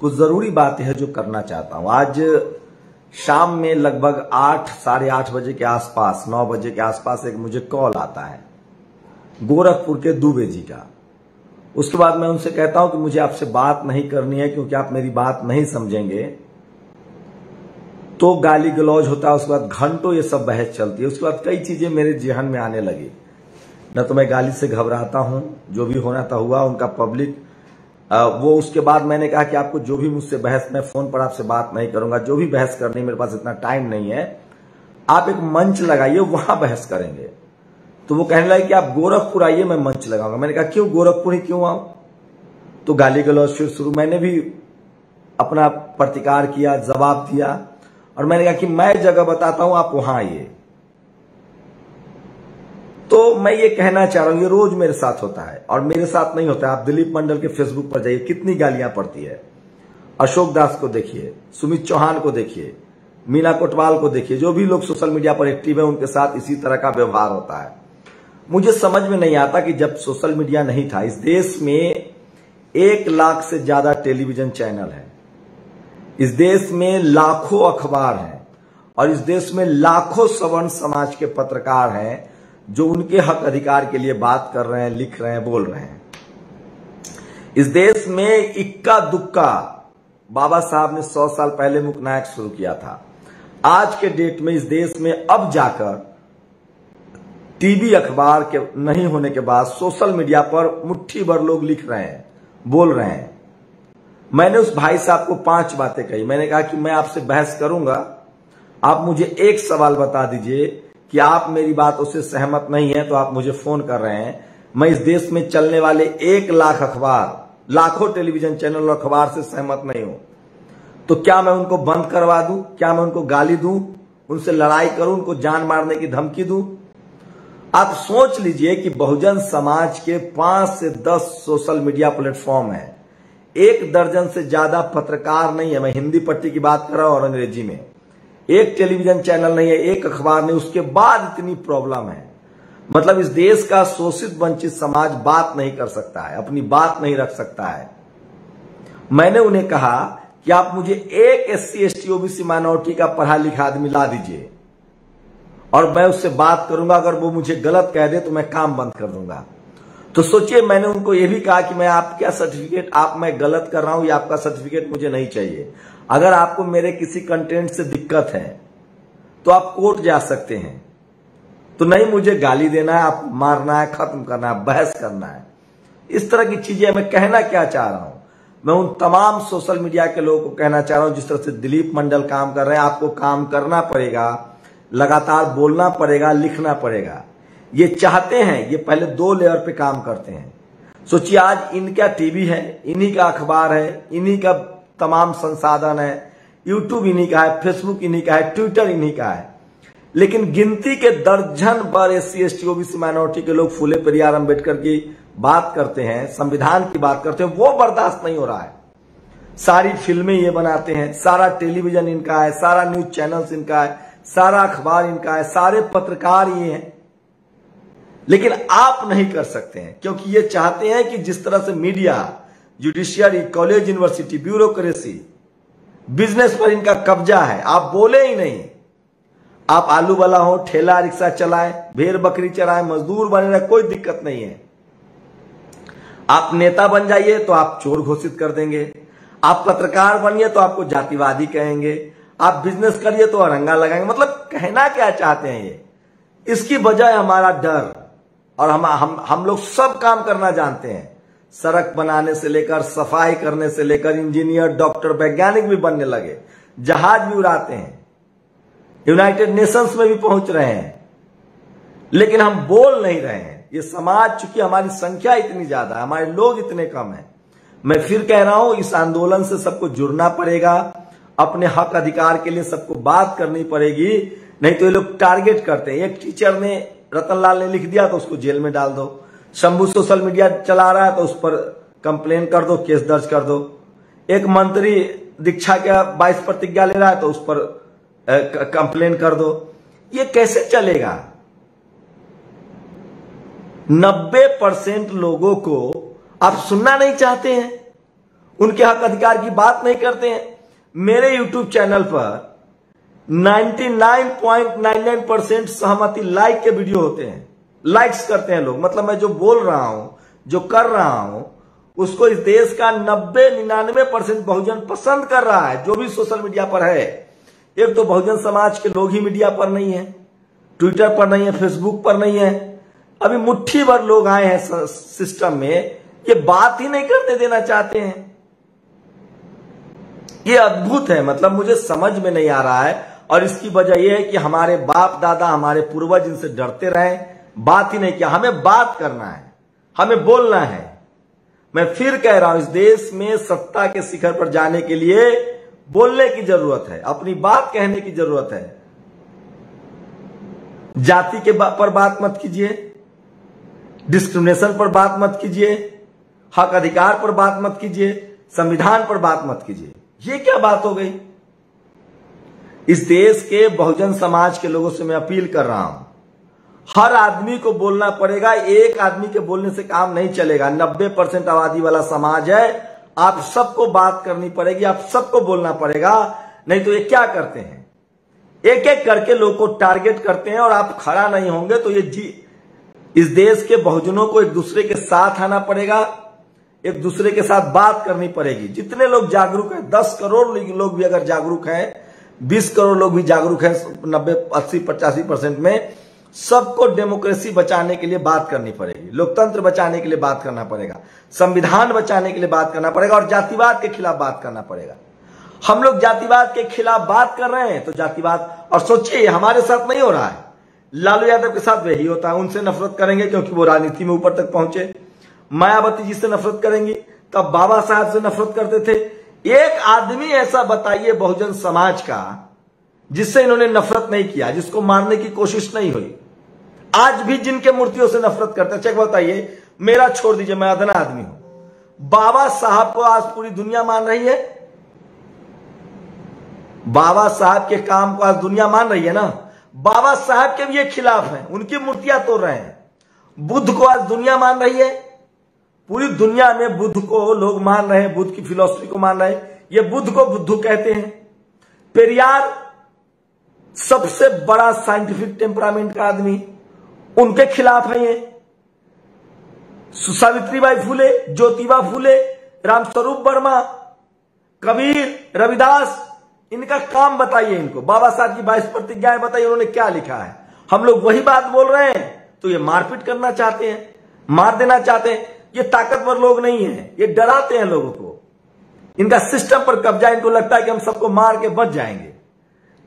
कुछ जरूरी बातें हैं जो करना चाहता हूं। आज शाम में लगभग 8 साढ़े 8 बजे के आसपास, 9 बजे के आसपास एक मुझे कॉल आता है गोरखपुर के दुबे जी का। उसके बाद मैं उनसे कहता हूं कि मुझे आपसे बात नहीं करनी है क्योंकि आप मेरी बात नहीं समझेंगे। तो गाली गलौज होता है, उसके बाद घंटों ये सब बहस चलती है। उसके बाद कई चीजें मेरे जहन में आने लगी। न तो मैं गाली से घबराता हूं, जो भी होना था हुआ, उनका पब्लिक वो। उसके बाद मैंने कहा कि आपको जो भी मुझसे बहस, मैं फोन पर आपसे बात नहीं करूंगा, जो भी बहस करनी, मेरे पास इतना टाइम नहीं है, आप एक मंच लगाइए, वहां बहस करेंगे। तो वो कहने लगे कि आप गोरखपुर आइए, मैं मंच लगाऊंगा। मैंने कहा क्यों गोरखपुर ही क्यों आऊं? तो गाली गलौज फिर शुरू। मैंने भी अपना प्रतिकार किया, जवाब दिया और मैंने कहा कि मैं जगह बताता हूं, आप वहां आइए। तो मैं ये कहना चाह रहा हूं, ये रोज मेरे साथ होता है और मेरे साथ नहीं होता है। आप दिलीप मंडल के फेसबुक पर जाइए, कितनी गालियां पड़ती है। अशोक दास को देखिए, सुमित चौहान को देखिए, मीना कोटवाल को देखिए, जो भी लोग सोशल मीडिया पर एक्टिव है उनके साथ इसी तरह का व्यवहार होता है। मुझे समझ में नहीं आता कि जब सोशल मीडिया नहीं था, इस देश में 1 लाख से ज्यादा टेलीविजन चैनल है, इस देश में लाखों अखबार हैं और इस देश में लाखों सवर्ण समाज के पत्रकार हैं जो उनके हक अधिकार के लिए बात कर रहे हैं, लिख रहे हैं, बोल रहे हैं। इस देश में इक्का दुक्का बाबा साहब ने 100 साल पहले मुकनायक शुरू किया था। आज के डेट में इस देश में अब जाकर टीवी अखबार के नहीं होने के बाद सोशल मीडिया पर मुट्ठी भर लोग लिख रहे हैं, बोल रहे हैं। मैंने उस भाई साहब को 5 बातें कही। मैंने कहा कि मैं आपसे बहस करूंगा, आप मुझे एक सवाल बता दीजिए कि आप मेरी बातों से सहमत नहीं है तो आप मुझे फोन कर रहे हैं। मैं इस देश में चलने वाले 1 लाख अखबार, लाखों टेलीविजन चैनल और अखबार से सहमत नहीं हूं। तो क्या मैं उनको बंद करवा दूं? क्या मैं उनको गाली दूं, उनसे लड़ाई करूं, उनको जान मारने की धमकी दूं? आप सोच लीजिए कि बहुजन समाज के 5 से 10 सोशल मीडिया प्लेटफॉर्म है, 1 दर्जन से ज्यादा पत्रकार नहीं है। मैं हिंदी पट्टी की बात कर रहा हूं और अंग्रेजी में। 1 टेलीविजन चैनल नहीं है, 1 अखबार नहीं। उसके बाद इतनी प्रॉब्लम है। मतलब इस देश का शोषित वंचित समाज बात नहीं कर सकता है, अपनी बात नहीं रख सकता है। मैंने उन्हें कहा कि आप मुझे एक SC ST OBC माइनॉरिटी का पढ़ा लिखा आदमी ला दीजिए और मैं उससे बात करूंगा। अगर वो मुझे गलत कह दे तो मैं काम बंद कर दूंगा। तो सोचिए, मैंने उनको यह भी कहा कि मैं आपका सर्टिफिकेट, आप मैं गलत कर रहा हूं, या आपका सर्टिफिकेट मुझे नहीं चाहिए। अगर आपको मेरे किसी कंटेंट से दिक्कत है तो आप कोर्ट जा सकते हैं। तो नहीं मुझे गाली देना है, आप मारना है, खत्म करना है, बहस करना है, इस तरह की चीजें। मैं कहना क्या चाह रहा हूं, मैं उन तमाम सोशल मीडिया के लोगों को कहना चाह रहा हूं जिस तरह से दिलीप मंडल काम कर रहे हैं, आपको काम करना पड़ेगा, लगातार बोलना पड़ेगा, लिखना पड़ेगा। ये चाहते हैं, ये पहले 2 लेयर पे काम करते हैं। सोचिए, आज इनका टीवी है, इन्हीं का अखबार है, इन्हीं का तमाम संसाधन है, यूट्यूब इन्हीं का है, फेसबुक इन्हीं का है, ट्विटर इन्हीं का है। लेकिन गिनती के दर्जन पर SC ST OBC माइनॉरिटी के लोग फूले पेरियार अम्बेडकर की बात करते हैं, संविधान की बात करते हैं, वो बर्दाश्त नहीं हो रहा है। सारी फिल्में ये बनाते हैं, सारा टेलीविजन इनका है, सारा न्यूज चैनल्स इनका है, सारा अखबार इनका है, सारे पत्रकार ये हैं। लेकिन आप नहीं कर सकते हैं क्योंकि ये चाहते हैं कि जिस तरह से media, judiciary, college, university, bureaucracy, business पर इनका कब्जा है, आप बोले ही नहीं। आप आलू वाला हो, ठेला रिक्शा चलाएं, भेड़ बकरी चराएं, मजदूर बने रहे, कोई दिक्कत नहीं है। आप नेता बन जाइए तो आप चोर घोषित कर देंगे, आप पत्रकार बनिए तो आपको जातिवादी कहेंगे, आप बिजनेस करिए तो अरंगा लगाएंगे। मतलब कहना क्या चाहते हैं ये? इसकी वजह हमारा डर। और हम लोग सब काम करना जानते हैं, सड़क बनाने से लेकर, सफाई करने से लेकर, इंजीनियर, डॉक्टर, वैज्ञानिक भी बनने लगे, जहाज भी उड़ाते हैं, यूनाइटेड नेशंस में भी पहुंच रहे हैं। लेकिन हम बोल नहीं रहे हैं। ये समाज, चूंकि हमारी संख्या इतनी ज्यादा है, हमारे लोग इतने कम हैं। मैं फिर कह रहा हूं, इस आंदोलन से सबको जुड़ना पड़ेगा, अपने हक अधिकार के लिए सबको बात करनी पड़ेगी। नहीं तो ये लोग टारगेट करते हैं। एक टीचर ने, रतनलाल ने लिख दिया तो उसको जेल में डाल दो। शंभू सोशल मीडिया चला रहा है तो उस पर कंप्लेन कर दो, केस दर्ज कर दो। एक मंत्री दीक्षा का 22 प्रतिज्ञा ले रहा है तो उस पर कंप्लेन कर दो। ये कैसे चलेगा? 90% लोगों को आप सुनना नहीं चाहते हैं, उनके हक अधिकार की बात नहीं करते हैं। मेरे YouTube चैनल पर 99.99% सहमति लाइक के वीडियो होते हैं, लाइक्स करते हैं लोग। मतलब मैं जो बोल रहा हूं, जो कर रहा हूं, उसको इस देश का 90-99% बहुजन पसंद कर रहा है, जो भी सोशल मीडिया पर है। एक तो बहुजन समाज के लोग ही मीडिया पर नहीं है, ट्विटर पर नहीं है, फेसबुक पर नहीं है। अभी मुट्ठी भर लोग आए हैं सिस्टम में, ये बात ही नहीं करने देना चाहते हैं। ये अद्भुत है, मतलब मुझे समझ में नहीं आ रहा है। और इसकी वजह यह है कि हमारे बाप दादा, हमारे पूर्वज इनसे डरते रहे, बात ही नहीं किया। हमें बात करना है, हमें बोलना है। मैं फिर कह रहा हूं, इस देश में सत्ता के शिखर पर जाने के लिए बोलने की जरूरत है, अपनी बात कहने की जरूरत है। जाति के पर बात मत कीजिए, डिस्क्रिमिनेशन पर बात मत कीजिए, हक अधिकार पर बात मत कीजिए, संविधान पर बात मत कीजिए। ये क्या बात हो गई? इस देश के बहुजन समाज के लोगों से मैं अपील कर रहा हूं, हर आदमी को बोलना पड़ेगा। एक आदमी के बोलने से काम नहीं चलेगा। 90% आबादी वाला समाज है, आप सबको बात करनी पड़ेगी, आप सबको बोलना पड़ेगा। नहीं तो ये क्या करते हैं, एक एक करके लोग को टारगेट करते हैं, और आप खड़ा नहीं होंगे तो इस देश के बहुजनों को एक दूसरे के साथ आना पड़ेगा, एक दूसरे के साथ बात करनी पड़ेगी। जितने लोग जागरूक हैं, 10 करोड़ लोग भी अगर जागरूक हैं, 20 करोड़ लोग भी जागरूक हैं, 90, 80, 85% में, सबको डेमोक्रेसी बचाने के लिए बात करनी पड़ेगी, लोकतंत्र बचाने के लिए बात करना पड़ेगा, संविधान बचाने के लिए बात करना पड़ेगा, और जातिवाद के खिलाफ बात करना पड़ेगा। हम लोग जातिवाद के खिलाफ बात कर रहे हैं तो जातिवाद, और सोचिए हमारे साथ नहीं हो रहा है, लालू यादव के साथ वही होता है। उनसे नफरत करेंगे क्योंकि वो राजनीति में ऊपर तक पहुंचे, मायावती जी से नफरत करेंगी, तब बाबा साहब से नफरत करते थे। एक आदमी ऐसा बताइए बहुजन समाज का जिससे इन्होंने नफरत नहीं किया, जिसको मारने की कोशिश नहीं हुई। आज भी जिनके मूर्तियों से नफरत करते हैं, चेक बताइए, मेरा छोड़ दीजिए, मैं अदना आदमी हूं, बाबा साहब को आज पूरी दुनिया मान रही है। बाबा साहब के काम को आज दुनिया मान रही है ना। बाबा साहब के भी ये खिलाफ हैं, उनकी मूर्तियां तोड़ रहे हैं। बुद्ध को आज दुनिया मान रही है, पूरी दुनिया में बुद्ध को लोग मान रहे हैं, बुद्ध की फिलॉसफी को मान रहे हैं। ये बुद्ध को बुद्धू कहते हैं। पेरियार सबसे बड़ा साइंटिफिक टेम्परामेंट का आदमी, उनके खिलाफ है ये। सावित्रीबाई फुले, ज्योतिबा फुले, रामस्वरूप वर्मा, कबीर, रविदास, इनका काम बताइए इनको। बाबा साहब की 22 प्रतिज्ञाएं बताइए, उन्होंने क्या लिखा है। हम लोग वही बात बोल रहे हैं तो ये मारपीट करना चाहते हैं, मार देना चाहते हैं। ये ताकतवर लोग नहीं है, ये डराते हैं लोगों को। इनका सिस्टम पर कब्जा, इनको लगता है कि हम सबको मार के बच जाएंगे।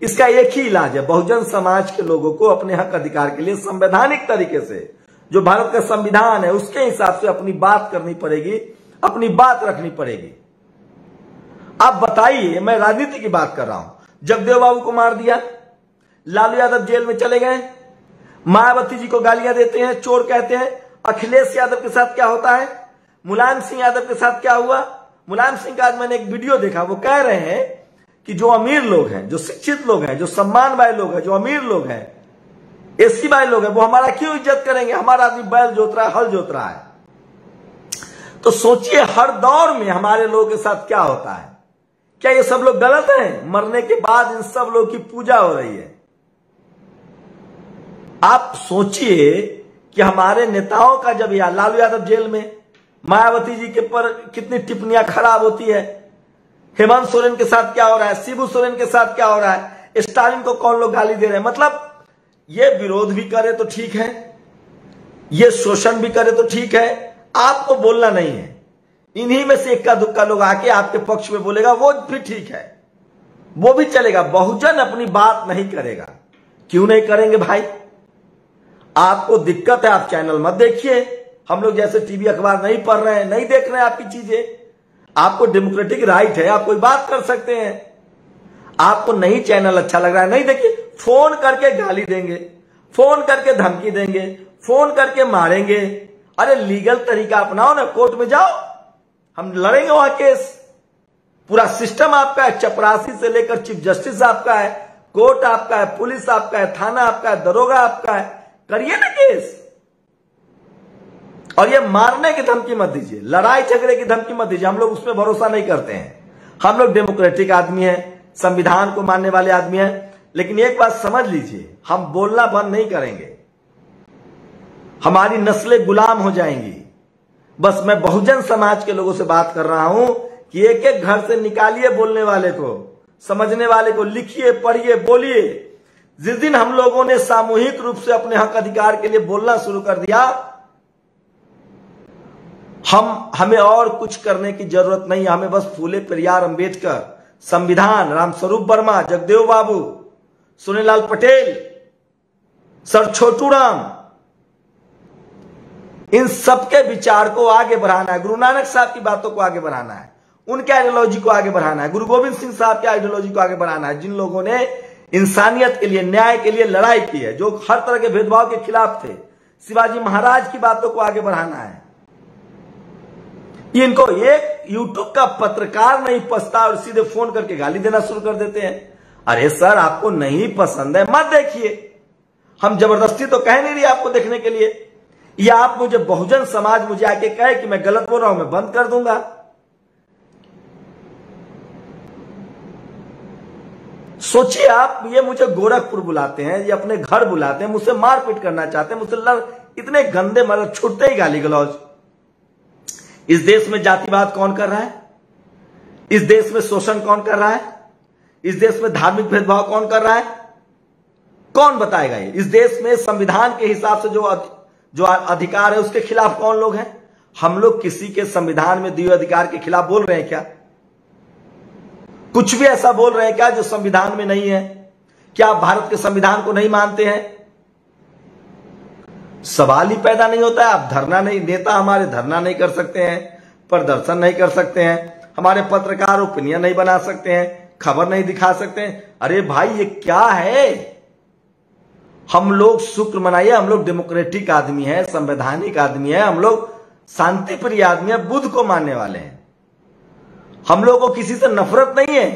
इसका एक ही इलाज है, बहुजन समाज के लोगों को अपने हक अधिकार के लिए संवैधानिक तरीके से, जो भारत का संविधान है उसके हिसाब से अपनी बात करनी पड़ेगी, अपनी बात रखनी पड़ेगी। आप बताइए, मैं राजनीति की बात कर रहा हूं। जगदेव बाबू को मार दिया, लालू यादव जेल में चले गए, मायावती जी को गालियां देते हैं, चोर कहते हैं। अखिलेश यादव के साथ क्या होता है, मुलायम सिंह यादव के साथ क्या हुआ। मुलायम सिंह का आज मैंने एक वीडियो देखा, वो कह रहे हैं कि जो अमीर लोग हैं, जो शिक्षित लोग हैं, जो सम्मान वाले लोग हैं, जो अमीर लोग हैं, एससी वाले लोग हैं, वो हमारा क्यों इज्जत करेंगे, हमारा आदमी बैल जोत रहा है, हल जोत रहा है। तो सोचिए हर दौर में हमारे लोगों के साथ क्या होता है। क्या ये सब लोग गलत हैं? मरने के बाद इन सब लोग की पूजा हो रही है। आप सोचिए कि हमारे नेताओं का जब लालू यादव जेल में, मायावती जी के पर कितनी टिप्पणियां खराब होती है, हेमंत सोरेन के साथ क्या हो रहा है, शिबू सोरेन के साथ क्या हो रहा है, स्टालिन को कौन लोग गाली दे रहे हैं। मतलब ये विरोध भी करे तो ठीक है, ये शोषण भी करे तो ठीक है, आपको बोलना नहीं है। इन्हीं में से इक्का दुक्का लोग आके आपके पक्ष में बोलेगा, वो भी ठीक है, वो भी चलेगा। बहुजन अपनी बात नहीं करेगा। क्यों नहीं करेंगे भाई? आपको दिक्कत है, आप चैनल मत देखिए। हम लोग जैसे टीवी अखबार नहीं पढ़ रहे हैं, नहीं देख रहे हैं आपकी चीजें। आपको डेमोक्रेटिक राइट है, आप कोई बात कर सकते हैं। आपको नहीं चैनल अच्छा लग रहा है, नहीं देखिए, फोन करके गाली देंगे, फोन करके धमकी देंगे, फोन करके मारेंगे। अरे लीगल तरीका अपनाओ ना, कोर्ट में जाओ, हम लड़ेंगे वहां केस। पूरा सिस्टम आपका है, चपरासी से लेकर चीफ जस्टिस आपका है, कोर्ट आपका है, पुलिस आपका है, थाना आपका है, दरोगा आपका है। करिए ना केस। और ये मारने की धमकी मत दीजिए, लड़ाई झगड़े की धमकी मत दीजिए, हम लोग उसमें भरोसा नहीं करते हैं। हम लोग डेमोक्रेटिक आदमी हैं, संविधान को मानने वाले आदमी हैं। लेकिन एक बात समझ लीजिए, हम बोलना बंद नहीं करेंगे, हमारी नस्लें गुलाम हो जाएंगी। बस मैं बहुजन समाज के लोगों से बात कर रहा हूं कि एक एक घर से निकालिए बोलने वाले को, समझने वाले को, लिखिए, पढ़िए, बोलिए। जिस दिन हम लोगों ने सामूहिक रूप से अपने हक अधिकार के लिए बोलना शुरू कर दिया, हमें और कुछ करने की जरूरत नहीं है। हमें बस फूले पेरियार अंबेडकर, संविधान, रामस्वरूप वर्मा, जगदेव बाबू, सुनीलाल पटेल, सर छोटू राम, इन सबके विचार को आगे बढ़ाना है। गुरु नानक साहब की बातों को आगे बढ़ाना है, उनके आइडियोलॉजी को आगे बढ़ाना है। गुरु गोविंद सिंह साहब की आइडियोलॉजी को आगे बढ़ाना है, जिन लोगों ने इंसानियत के लिए, न्याय के लिए लड़ाई की है, जो हर तरह के भेदभाव के खिलाफ थे। शिवाजी महाराज की बातों को आगे बढ़ाना है। इनको एक यूट्यूब का पत्रकार नहीं पछता और सीधे फोन करके गाली देना शुरू कर देते हैं। अरे सर, आपको नहीं पसंद है मत देखिए, हम जबरदस्ती तो कह नहीं रही आपको देखने के लिए। या आप मुझे बहुजन समाज मुझे आके कहे कि मैं गलत बोल रहा हूं, मैं बंद कर दूंगा। सोचिए आप, ये मुझे गोरखपुर बुलाते हैं, ये अपने घर बुलाते हैं, मुझसे मारपीट करना चाहते हैं, मुझसे इतने गंदे मतलब छूटते ही गाली गलौज। इस देश में जातिवाद कौन कर रहा है? इस देश में शोषण कौन कर रहा है? इस देश में धार्मिक भेदभाव कौन कर रहा है? कौन बताएगा ये? इस देश में संविधान के हिसाब से जो अधिकार है उसके खिलाफ कौन लोग हैं? हम लोग किसी के संविधान में दिए अधिकार के खिलाफ बोल रहे हैं क्या? कुछ भी ऐसा बोल रहे हैं क्या जो संविधान में नहीं है? क्या आप भारत के संविधान को नहीं मानते हैं? सवाल ही पैदा नहीं होता है। आप धरना नहीं, नेता हमारे धरना नहीं कर सकते हैं, प्रदर्शन नहीं कर सकते हैं, हमारे पत्रकार ओपिनियन नहीं बना सकते हैं, खबर नहीं दिखा सकते हैं। अरे भाई, ये क्या है? हम लोग शुक्र मनाइए, हम लोग डेमोक्रेटिक आदमी है, संवैधानिक आदमी है, हम लोग शांति प्रिय आदमी है, बुद्ध को मानने वाले हैं। हम लोग को किसी से नफरत नहीं है।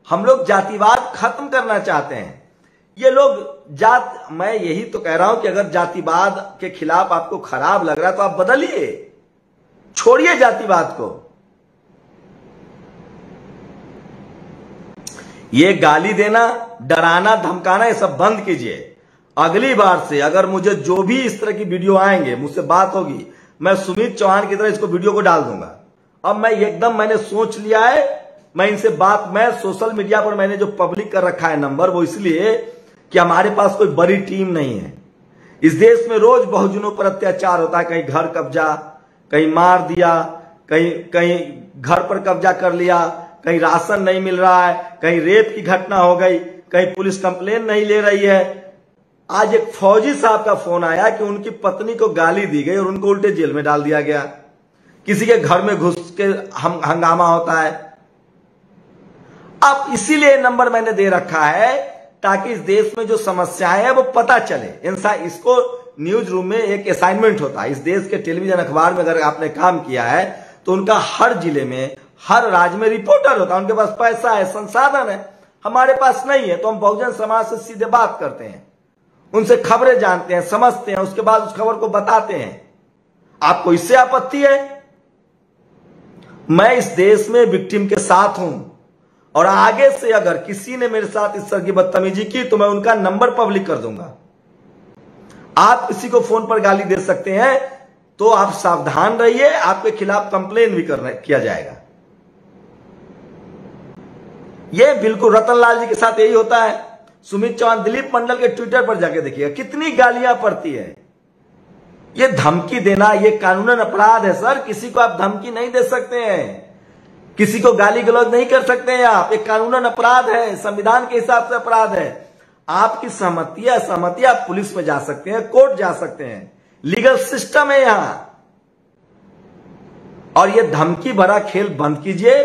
हम लोग जातिवाद खत्म करना चाहते हैं। ये लोग मैं यही तो कह रहा हूं कि अगर जातिवाद के खिलाफ आपको खराब लग रहा है तो आप बदलिए, छोड़िए जातिवाद को। ये गाली देना, डराना, धमकाना, ये सब बंद कीजिए। अगली बार से अगर मुझे जो भी इस तरह की वीडियो आएंगे, मुझसे बात होगी, मैं सुमित चौहान की तरह इसको वीडियो को डाल दूंगा। अब मैंने सोच लिया है, मैं इनसे बात, मैं सोशल मीडिया पर मैंने जो पब्लिक कर रखा है नंबर, वो इसलिए कि हमारे पास कोई बड़ी टीम नहीं है। इस देश में रोज बहुजनों पर अत्याचार होता है, कहीं घर कब्जा, कहीं मार दिया, कहीं घर पर कब्जा कर लिया, कहीं राशन नहीं मिल रहा है, कहीं रेप की घटना हो गई, कहीं पुलिस कंप्लेन नहीं ले रही है। आज एक फौजी साहब का फोन आया कि उनकी पत्नी को गाली दी गई और उनको उल्टे जेल में डाल दिया गया। किसी के घर में घुस के हंगामा होता है। अब इसीलिए नंबर मैंने दे रखा है ताकि इस देश में जो समस्याएं हैं वो पता चले। इसको न्यूज रूम में एक असाइनमेंट होता है। इस देश के टेलीविजन अखबार में अगर आपने काम किया है तो उनका हर जिले में, हर राज्य में रिपोर्टर होता है। उनके पास पैसा है, संसाधन है, हमारे पास नहीं है। तो हम बहुजन समाज से सीधे बात करते हैं, उनसे खबरें जानते हैं, समझते हैं, उसके बाद उस खबर को बताते हैं। आपको इससे आपत्ति है? मैं इस देश में विक्टिम के साथ हूं और आगे से अगर किसी ने मेरे साथ इस तरह की बदतमीजी की तो मैं उनका नंबर पब्लिक कर दूंगा। आप किसी को फोन पर गाली दे सकते हैं तो आप सावधान रहिए, आपके खिलाफ कंप्लेन भी किया जाएगा। यह बिल्कुल रतनलाल जी के साथ यही होता है। सुमित चौहान, दिलीप मंडल के ट्विटर पर जाके देखिएगा कितनी गालियां पड़ती है। ये धमकी देना, ये कानूनन अपराध है सर। किसी को आप धमकी नहीं दे सकते हैं, किसी को गाली गलौज नहीं कर सकते हैं आप। एक कानूनन अपराध है, संविधान के हिसाब से अपराध है। आपकी सहमति, असहमति, आप पुलिस में जा सकते हैं, कोर्ट जा सकते हैं, लीगल सिस्टम है यहां। और ये धमकी भरा खेल बंद कीजिए।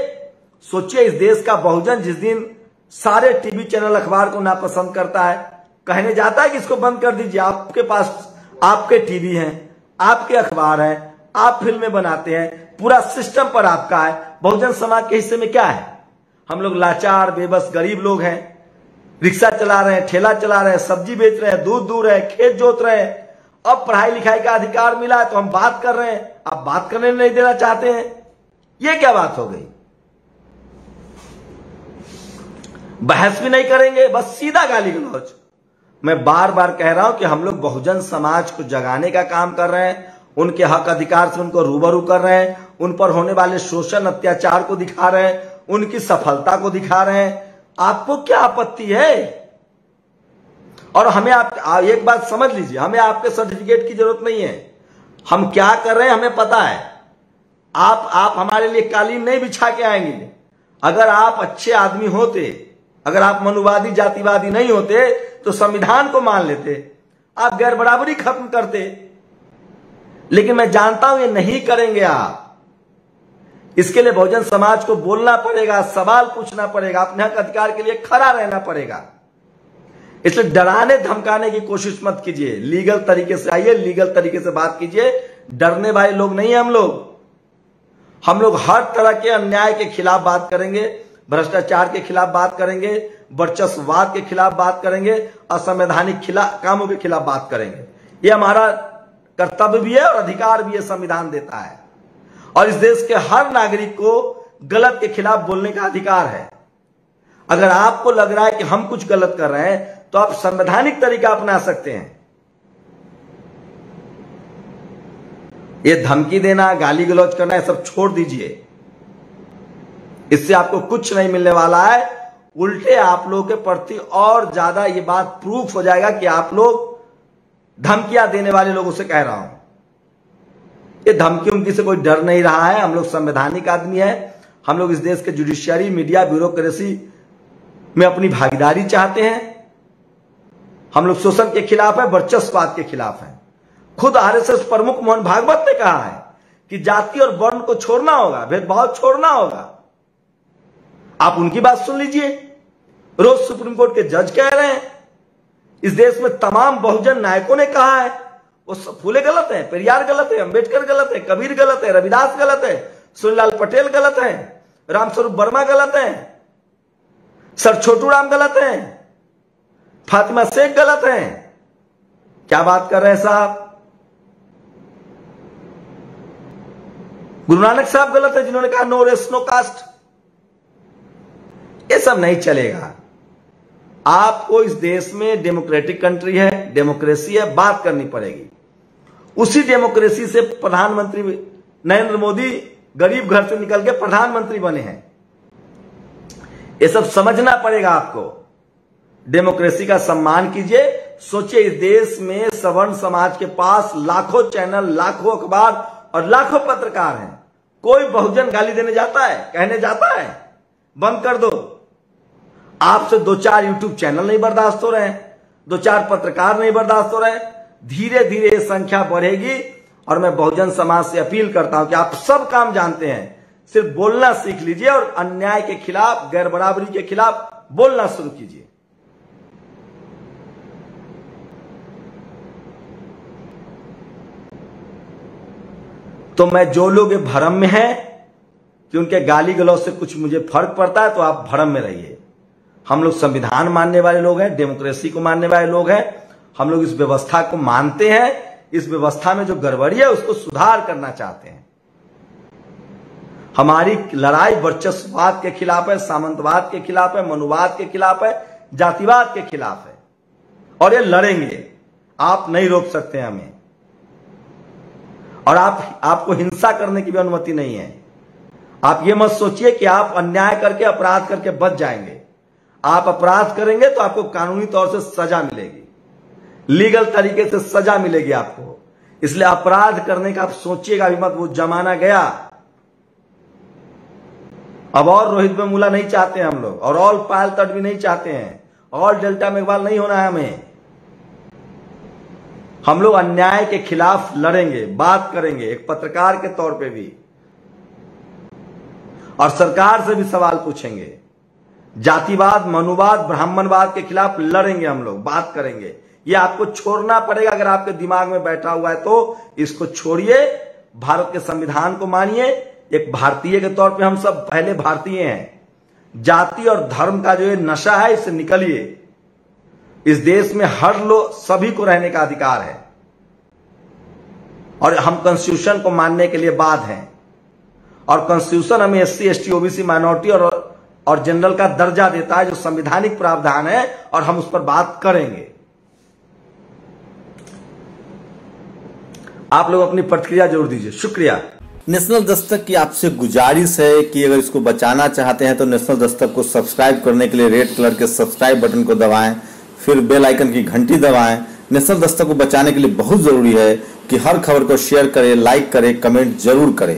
सोचिए, इस देश का बहुजन जिस दिन सारे टीवी चैनल अखबार को नापसंद करता है, कहने जाता है कि इसको बंद कर दीजिए। आपके पास आपके टीवी हैं, आपके अखबार हैं, आप फिल्में बनाते हैं, पूरा सिस्टम पर आपका है। बहुजन समाज के हिस्से में क्या है? हम लोग लाचार, बेबस, गरीब लोग हैं। रिक्शा चला रहे हैं, ठेला चला रहे हैं, सब्जी बेच रहे हैं, दूध दूह रहे हैं, खेत जोत रहे हैं अब पढ़ाई लिखाई का अधिकार मिला है तो हम बात कर रहे हैं, आप बात करने नहीं देना चाहते हैं। ये क्या बात हो गई? बहस भी नहीं करेंगे, बस सीधा गाली गलौज। मैं बार बार कह रहा हूं कि हम लोग बहुजन समाज को जगाने का काम कर रहे हैं, उनके हक अधिकार से उनको रूबरू कर रहे हैं, उन पर होने वाले शोषण अत्याचार को दिखा रहे हैं, उनकी सफलता को दिखा रहे हैं। आपको क्या आपत्ति है? और हमें आप एक बात समझ लीजिए, हमें आपके सर्टिफिकेट की जरूरत नहीं है। हम क्या कर रहे हैं हमें पता है। आप हमारे लिए कालीन नहीं बिछा के आएंगे। अगर आप अच्छे आदमी होते, अगर आप मनुवादी जातिवादी नहीं होते तो संविधान को मान लेते, आप गैर बराबरी खत्म करते। लेकिन मैं जानता हूं ये नहीं करेंगे आप। इसके लिए बहुजन समाज को बोलना पड़ेगा, सवाल पूछना पड़ेगा, अपने हक अधिकार के लिए खड़ा रहना पड़ेगा। इसलिए डराने धमकाने की कोशिश मत कीजिए। लीगल तरीके से आइए, लीगल तरीके से बात कीजिए। डरने वाले लोग नहीं है हम लोग हर तरह के अन्याय के खिलाफ बात करेंगे, भ्रष्टाचार के खिलाफ बात करेंगे, वर्चस्ववाद के खिलाफ बात करेंगे, असंवैधानिक कामों के खिलाफ बात करेंगे। ये हमारा कर्तव्य भी है और अधिकार भी है, संविधान देता है। और इस देश के हर नागरिक को गलत के खिलाफ बोलने का अधिकार है। अगर आपको लग रहा है कि हम कुछ गलत कर रहे हैं तो आप संवैधानिक तरीका अपना सकते हैं। ये धमकी देना, गाली गलौज करना, ये सब छोड़ दीजिए। इससे आपको कुछ नहीं मिलने वाला है। उल्टे आप लोगों के प्रति और ज्यादा ये बात प्रूफ हो जाएगा कि आप लोग धमकियां देने वाले लोगों से कह रहा हूं। ये धमकी उनकी से कोई डर नहीं रहा है। हम लोग संवैधानिक आदमी है। हम लोग इस देश के जुडिशियरी, मीडिया, ब्यूरोक्रेसी में अपनी भागीदारी चाहते हैं। हम लोग शोषण के खिलाफ है, वर्चस्ववाद के खिलाफ है। खुद आरएसएस प्रमुख मोहन भागवत ने कहा है कि जाति और वर्ण को छोड़ना होगा, भेदभाव छोड़ना होगा। आप उनकी बात सुन लीजिए। रोज सुप्रीम कोर्ट के जज कह रहे हैं। इस देश में तमाम बहुजन नायकों ने कहा है। वो फूले गलत है, पेरियार गलत है, अंबेडकर गलत है, कबीर गलत है, रविदास गलत है, सुनीलाल पटेल गलत है, रामस्वरूप वर्मा गलत है, सर छोटू राम गलत है, फातिमा शेख गलत है। क्या बात कर रहे हैं साहब? गुरु नानक साहब गलत है जिन्होंने कहा नो रेस नो कास्ट। ये सब नहीं चलेगा। आपको इस देश में डेमोक्रेटिक कंट्री है, डेमोक्रेसी है, बात करनी पड़ेगी। उसी डेमोक्रेसी से प्रधानमंत्री नरेंद्र मोदी गरीब घर से निकल के प्रधानमंत्री बने हैं। ये सब समझना पड़ेगा आपको। डेमोक्रेसी का सम्मान कीजिए। सोचिए, इस देश में सवर्ण समाज के पास लाखों चैनल, लाखों अखबार और लाखों पत्रकार हैं। कोई बहुजन गाली देने जाता है, कहने जाता है बंद कर दो? आपसे 2-4 यूट्यूब चैनल नहीं बर्दाश्त हो रहे हैं, 2-4 पत्रकार नहीं बर्दाश्त हो रहे हैं। धीरे धीरे ये संख्या बढ़ेगी। और मैं बहुजन समाज से अपील करता हूं कि आप सब काम जानते हैं, सिर्फ बोलना सीख लीजिए और अन्याय के खिलाफ, गैर बराबरी के खिलाफ बोलना शुरू कीजिए। तो मैं जो लोग भ्रम में हैं कि उनके गाली गलौज से कुछ मुझे फर्क पड़ता है, तो आप भ्रम में रहिए। हम लोग संविधान मानने वाले लोग हैं, डेमोक्रेसी को मानने वाले लोग हैं। हम लोग इस व्यवस्था को मानते हैं। इस व्यवस्था में जो गड़बड़ी है उसको सुधार करना चाहते हैं। हमारी लड़ाई वर्चस्ववाद के खिलाफ है, सामंतवाद के खिलाफ है, मनुवाद के खिलाफ है, जातिवाद के खिलाफ है। और ये लड़ेंगे। आप नहीं रोक सकते हमें। और आपको हिंसा करने की भी अनुमति नहीं है। आप ये मत सोचिए कि आप अन्याय करके, अपराध करके बच जाएंगे। आप अपराध करेंगे तो आपको कानूनी तौर से सजा मिलेगी, लीगल तरीके से सजा मिलेगी आपको। इसलिए अपराध करने का आप सोचिएगा भी मत। वो जमाना गया। अब और रोहित वेमुला नहीं चाहते हम लोग, और ऑल पायल तडवी नहीं चाहते हैं, और डेल्टा मेघवाल नहीं होना है हमें। हम लोग अन्याय के खिलाफ लड़ेंगे, बात करेंगे, एक पत्रकार के तौर पे भी, और सरकार से भी सवाल पूछेंगे। जातिवाद, मनुवाद, ब्राह्मणवाद के खिलाफ लड़ेंगे हम लोग, बात करेंगे। ये आपको छोड़ना पड़ेगा। अगर आपके दिमाग में बैठा हुआ है तो इसको छोड़िए। भारत के संविधान को मानिए। एक भारतीय के तौर पे हम सब पहले भारतीय हैं। जाति और धर्म का जो ये नशा है, इससे निकलिए। इस देश में हर लोग, सभी को रहने का अधिकार है। और हम कॉन्स्टिट्यूशन को मानने के लिए बाध्य हैं, और कॉन्स्टिट्यूशन हमें SC ST OBC माइनॉरिटी और जनरल का दर्जा देता है, जो संवैधानिक प्रावधान है, और हम उस पर बात करेंगे। आप लोग अपनी प्रतिक्रिया जरूर दीजिए। शुक्रिया। नेशनल दस्तक की आपसे गुजारिश है कि अगर इसको बचाना चाहते हैं तो नेशनल दस्तक को सब्सक्राइब करने के लिए रेड कलर के सब्सक्राइब बटन को दबाएं, फिर बेल आइकन की घंटी दबाएं। नेशनल दस्तक को बचाने के लिए बहुत जरूरी है कि हर खबर को शेयर करें, लाइक करें, कमेंट जरूर करें।